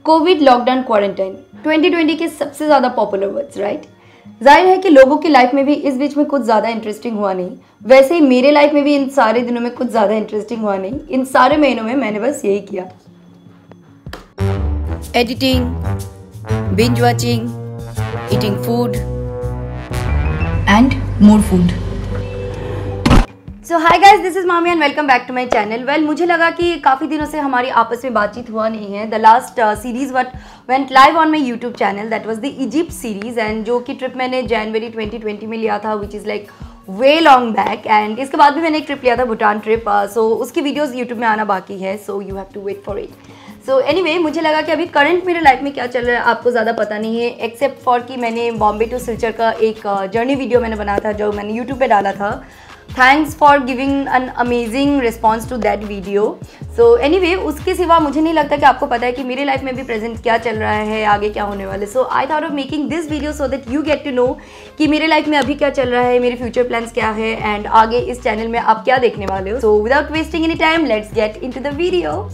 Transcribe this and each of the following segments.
Covid, lockdown, quarantine 2020 के सबसे ज़्यादा पॉपुलर वर्ड्स, राइट? जाहिर है कि लोगों की लाइफ में भी इस बीच में कुछ ज़्यादा इंटरेस्टिंग हुआ नहीं। वैसे ही मेरे लाइफ में भी इन सारे दिनों में कुछ ज़्यादा इंटरेस्टिंग हुआ नहीं। इन सारे महीनों में मैंने बस यही किया, editing, binge watching, eating food and more food. So hi guys, this is Mami and welcome back to my channel. Well, मुझे लगा कि काफ़ी दिनों से हमारी आपस में बातचीत हुआ नहीं है। The last series what went live on my YouTube channel, that was the Egypt series, and जो कि ट्रिप मैंने जनवरी 2020 में लिया था, which is like way long back. And इसके बाद भी मैंने एक ट्रिप लिया था, भूटान ट्रिप। सो उसकी वीडियोज़ यूट्यूब में आना बाकी है, so you have to wait for it. So anyway, मुझे लगा कि अभी करंट मेरे लाइफ में क्या चल रहा है आपको ज़्यादा पता नहीं है, एक्सेप्ट फॉर कि मैंने बॉम्बे टू सिलचर का एक जर्नी वीडियो मैंने बनाया था जो मैंने यूट्यूब पे डाला था। Thanks for giving an amazing response to that video. So anyway, उसके सिवा मुझे नहीं लगता कि आपको पता है कि मेरे लाइफ में भी प्रेजेंट क्या चल रहा है, आगे क्या होने वाले। So I thought of making this video so that you get to know कि मेरे लाइफ में अभी क्या चल रहा है, मेरे फ्यूचर प्लान्स क्या है, एंड आगे इस चैनल में आप क्या देखने वाले हो। So without wasting any time, let's get into the video.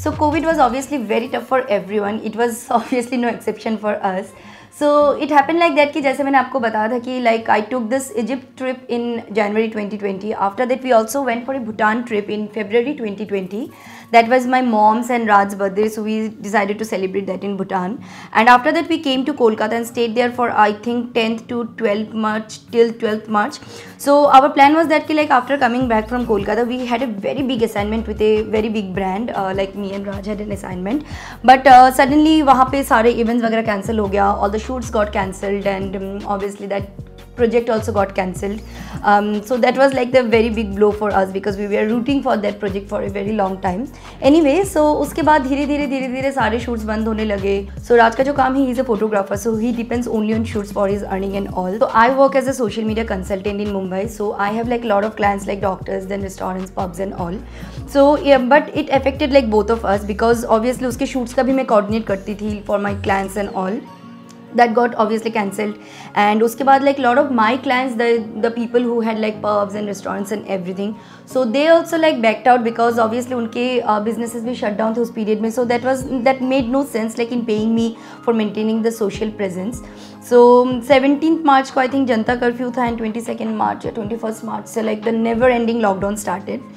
So COVID was obviously very tough for everyone. It was obviously no exception for us. So it happened like that कि जैसे मैंने आपको बताया था कि like I took this Egypt trip in January 2020. After that we also went for a Bhutan trip in February 2020. That was my mom's and Raj's birthday, so we decided to celebrate that in Bhutan. And after that we came to Kolkata and stayed there for I think 10th to 12th March, till 12th March. So our plan was that like after coming back from Kolkata, we had a very big assignment with a very big brand. Like me and Raj had an assignment, but suddenly वहाँ पे सारे events वगैरह cancel हो गया. All the shoots got cancelled, and obviously that project also got cancelled. So that was like the very big blow for us because we were rooting for that project for a very long time. Anyway, so उसके बाद धीरे धीरे सारे shoots बंद होने लगे. So राज का जो काम है, he is a photographer, so he depends only on shoots for his earning and all. So I work as a social media consultant in Mumbai, so I have like lot of clients like doctors, then restaurants, pubs and all. So yeah, but it affected like both of us because obviously उसके shoots का भी मैं coordinate करती थी for my clients and all. That got obviously cancelled, and उसके बाद like lot of my clients, the people who had like pubs and restaurants and everything, so they also like backed out because obviously उनके businesses भी shut down थे उस period में. So that made no sense like in paying me for maintaining the social presence. So 17th March को I think Janata curfew था, and 22nd March या 21st March से like the never ending lockdown started.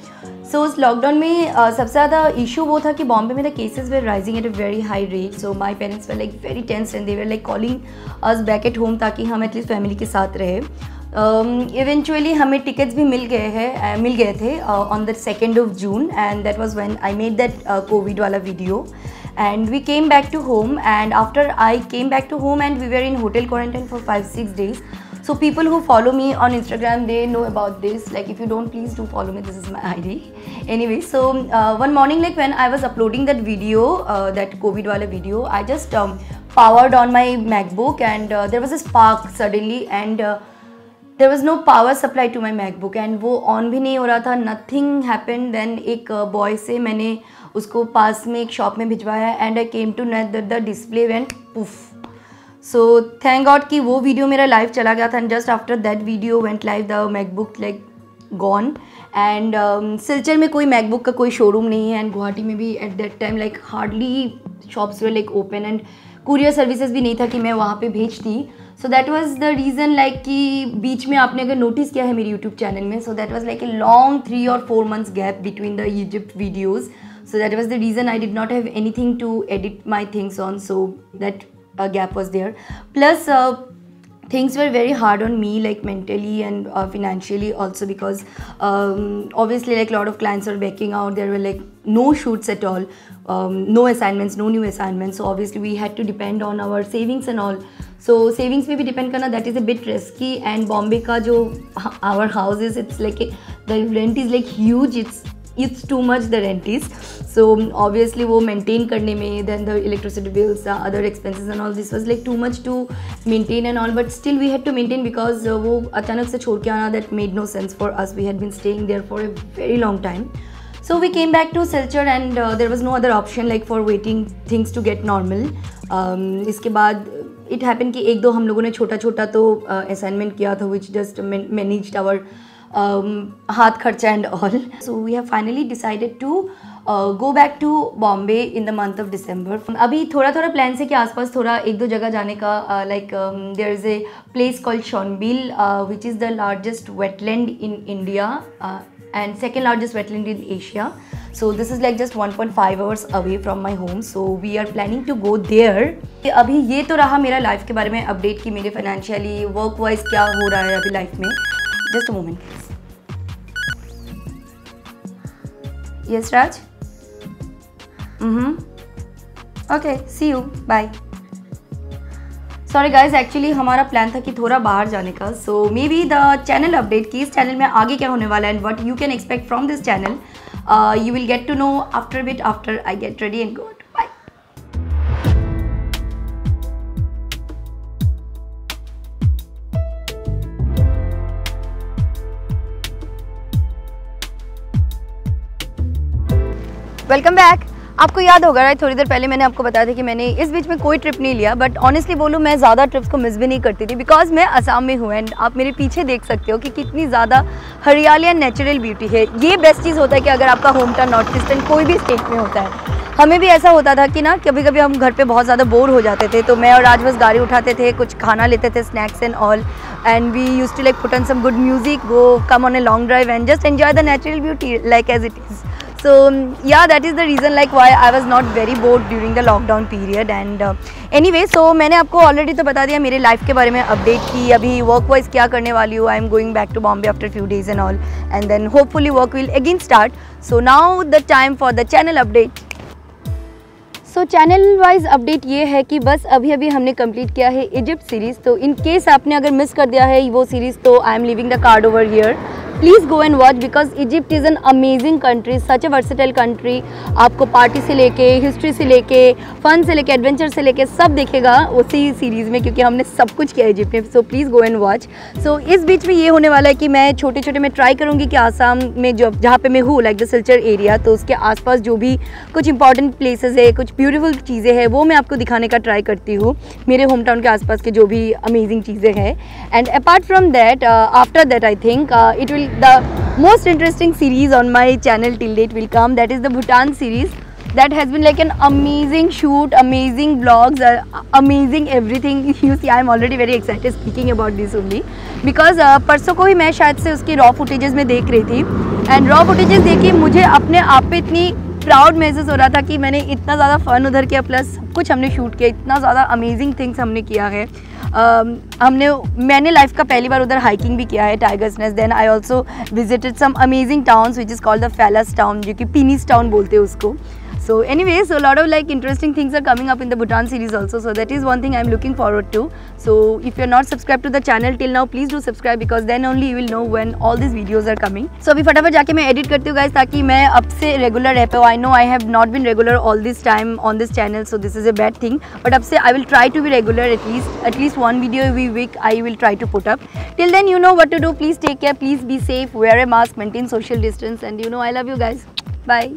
सो उस lockdown में सबसे ज़्यादा issue वो था कि बॉम्बे में the cases were rising at a very high rate. So my parents were like very tense and they were like calling us back at home ताकि हम एटलीस्ट फैमिली के साथ रहे. इवेंचुअली हमें टिकट्स भी मिल गए थे on the 2nd of June, and that was when I made that Covid वाला video. And we came back to home, and after I came back to home and we were in hotel quarantine for 5-6 days. So people who follow me on Instagram, they know about this. Like if you don't, please do follow me, this is my ID. Anyway, so one morning like when I was uploading that video, that COVID wala video, I just powered on my MacBook, and there was a spark suddenly, and there was no power supply to my MacBook, and वो on भी नहीं हो रहा था. Nothing happened. Then एक boy से मैंने उसको पास में एक शॉप में भिजवाया, and I came to know that the display went poof. So thank God कि वो वीडियो मेरा लाइव चला गया था, and just after that video went live, the MacBook like gone. And Silchar में कोई MacBook का कोई शोरूम नहीं है, and गुवाहाटी में भी at that time like hardly shops were like open, and courier services भी नहीं था कि मैं वहाँ पे भेजती. So that was the reason like कि बीच में आपने अगर नोटिस किया है मेरे YouTube चैनल में, so that was like a long 3 or 4 months gap between the Egypt videos. So that was the reason I did not have anything to edit my things on, so that gap was there. Plus things were very hard on me like mentally and financially also because obviously like a lot of clients were backing out. There were like no shoots at all, no assignments, no new assignments. So obviously we had to depend on our savings and all. So savings पे भी depend करना, that is a bit risky. And Bombay का जो our house is, it's like the rent is like huge. It's too much, the rent is. So obviously वो maintain करने में, then the electricity bills, other expenses and all, this was like too much to maintain and all, but still we had to maintain because वो अचानक से छोड़ के आना, that made no sense for us. We had been staying there for a very long time. So we came back to Silchar, and there was no other option like for waiting things to get normal. इसके बाद it happened कि एक दो हम लोगों ने छोटा छोटा तो assignment किया था, which just managed our हाथ खर्चा and all. So we have finally decided to go back to Bombay in the month of December. अभी थोड़ा थोड़ा प्लान है कि आसपास थोड़ा एक दो जगह जाने का, like there is a place called Sonbeel which is the largest wetland in India and second largest wetland in Asia. So this is like just 1.5 hours away from my home. So we are planning to go there. अभी ये तो रहा मेरा life के बारे में update कि मेरे फाइनेंशियली वर्क वाइज क्या हो रहा है अभी लाइफ में। Just a moment. Yes Raj. Okay, see you, bye. Sorry guys, actually हमारा प्लान था कि थोड़ा बाहर जाने का। So maybe the channel update की इस चैनल में आगे क्या होने वाला है and what you can expect from this channel, you will get to know after bit after I get ready and go. Bye. Welcome back. आपको याद होगा राइट, थोड़ी देर पहले मैंने आपको बताया था कि मैंने इस बीच में कोई ट्रिप नहीं लिया, बट ऑनेस्टली बोलूँ मैं ज़्यादा ट्रिप्स को मिस भी नहीं करती थी बिकॉज मैं असम में हूँ एंड आप मेरे पीछे देख सकते हो कि कितनी ज़्यादा हरियाली एंड नेचुरल ब्यूटी है। ये बेस्ट चीज़ होता है कि अगर आपका होम टाउन नॉर्थ ईस्टर्न कोई भी स्टेट में होता है। हमें भी ऐसा होता था कि ना कभी कभी हम घर पे बहुत ज़्यादा बोर हो जाते थे, तो मैं और राज बस गाड़ी उठाते थे, कुछ खाना लेते थे, snacks and all, and we used to like put on some good music, go come on a long drive and just enjoy the natural beauty like as it is. So yeah, that is the reason like why I was not very bored during the lockdown period. And anyway, so मैंने आपको already तो बता दिया मेरे life के बारे में update की, अभी वर्क वाइज क्या करने वाली हूँ. I am going back to Bombay after few days and all, and then hopefully work will again start. So now the time for the channel update. So channel wise update ये है कि बस अभी अभी हमने कंप्लीट किया है इजिप्ट सीरीज़. तो इन केस आपने अगर मिस कर दिया है वो सीरीज़, तो I am leaving the card over here. Please go and watch because Egypt is an amazing country, such A versatile country. आपको पार्टी से लेके, हिस्ट्री से लेके, फन से लेके, एडवेंचर से लेके सब दिखेगा उसी सीरीज़ में, क्योंकि हमने सब कुछ किया इजिप्ट में. So please go and watch. So इस बीच में ये होने वाला है कि मैं छोटे छोटे मैं ट्राई करूँगी कि आसाम में जो जहाँ पे मैं हूँ लाइक द सिलचर एरिया, तो उसके आसपास जो भी कुछ इंपॉर्टेंट प्लेसेस है, कुछ ब्यूटीफुल चीज़ें हैं, वो मैं आपको दिखाने का ट्राई करती हूँ. मेरे होम टाउन के आसपास के जो भी अमेजिंग चीज़ें हैं. And apart from that, after that I think it will the most interesting series on my channel till date will come. That is the Bhutan series. That has been like an amazing shoot, amazing vlogs, amazing everything. You see, I am already very excited speaking about this only because परसों को ही मैं शायद से उसकी raw footages में देख रही थी, एंड रॉ फुटेजेस देखी मुझे अपने आप पे इतनी प्राउड महसूस हो रहा था कि मैंने इतना ज़्यादा फ़न उधर किया, प्लस सब कुछ हमने शूट किया, इतना ज़्यादा अमेजिंग थिंग्स हमने किया है. मैंने लाइफ का पहली बार उधर हाइकिंग भी किया है, Tiger's Nest. Then I also visited some amazing towns which is called the phallus town, जो कि पीनीस टाउन बोलते हैं उसको. So anyway, so a lot of like interesting things are coming up in the Bhutan series also. So that is one thing I'm looking forward to. So if you're not subscribed to the channel till now, please do subscribe because then only you will know when all these videos are coming. So अभी फटाफट जाके मैं edit करती हूँ guys, ताकि मैं अब से regular रह पाऊँ. I know I have not been regular all this time on this channel, so this is a bad thing. But अब से I will try to be regular, at least one video every week I will try to put up. Till then, you know what to do. Please take care. Please be safe. Wear a mask. Maintain social distance. And you know I love you guys. Bye.